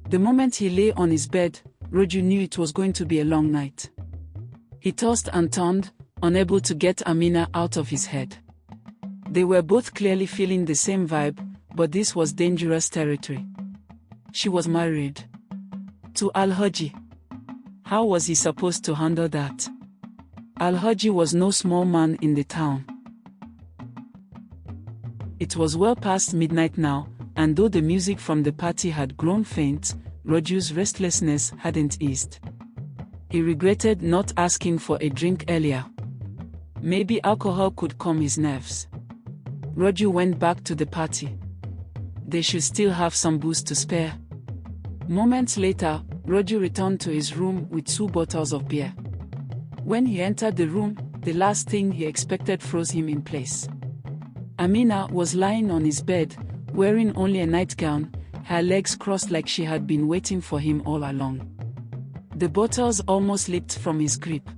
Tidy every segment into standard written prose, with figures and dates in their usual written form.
The moment he lay on his bed, Roju knew it was going to be a long night. He tossed and turned, unable to get Amina out of his head. They were both clearly feeling the same vibe, but this was dangerous territory. She was married to Al-Haji. How was he supposed to handle that? Al-Haji was no small man in the town. It was well past midnight now, and though the music from the party had grown faint, Roju's restlessness hadn't eased. He regretted not asking for a drink earlier. Maybe alcohol could calm his nerves. Roju went back to the party. They should still have some booze to spare. Moments later, Roju returned to his room with 2 bottles of beer. When he entered the room, the last thing he expected froze him in place. Amina was lying on his bed, wearing only a nightgown, her legs crossed like she had been waiting for him all along. The bottles almost leaped from his grip.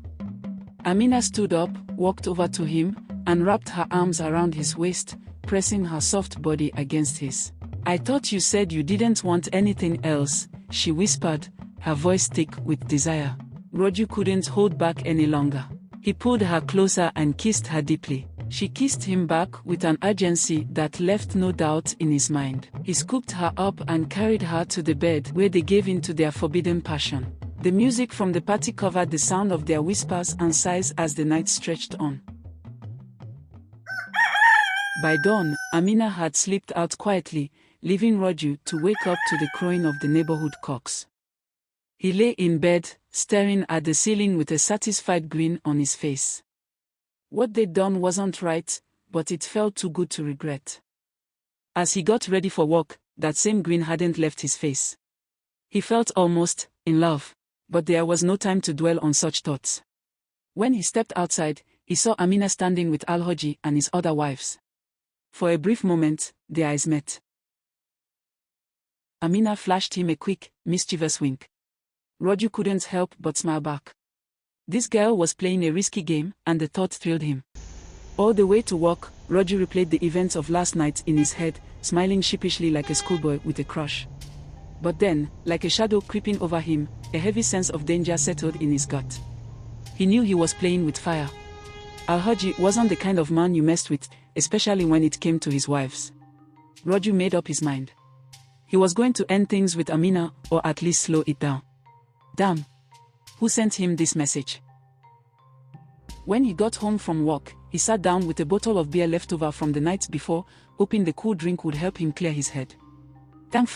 Amina stood up, walked over to him, and wrapped her arms around his waist, pressing her soft body against his. "I thought you said you didn't want anything else," she whispered, her voice thick with desire. Roju couldn't hold back any longer. He pulled her closer and kissed her deeply. She kissed him back with an urgency that left no doubt in his mind. He scooped her up and carried her to the bed where they gave in to their forbidden passion. The music from the party covered the sound of their whispers and sighs as the night stretched on. By dawn, Amina had slipped out quietly, leaving Roju to wake up to the crowing of the neighborhood cocks. He lay in bed, staring at the ceiling with a satisfied grin on his face. What they'd done wasn't right, but it felt too good to regret. As he got ready for work, that same grin hadn't left his face. He felt almost in love, but there was no time to dwell on such thoughts. When he stepped outside, he saw Amina standing with Al-Haji and his other wives. For a brief moment, their eyes met. Amina flashed him a quick, mischievous wink. Roju couldn't help but smile back. This girl was playing a risky game, and the thought thrilled him. All the way to work, Roju replayed the events of last night in his head, smiling sheepishly like a schoolboy with a crush. But then, like a shadow creeping over him, a heavy sense of danger settled in his gut. He knew he was playing with fire. Al-Haji wasn't the kind of man you messed with, especially when it came to his wives. Roju made up his mind. He was going to end things with Amina, or at least slow it down. Damn. Who sent him this message? When he got home from work, he sat down with a bottle of beer left over from the night before, hoping the cool drink would help him clear his head. Thankfully,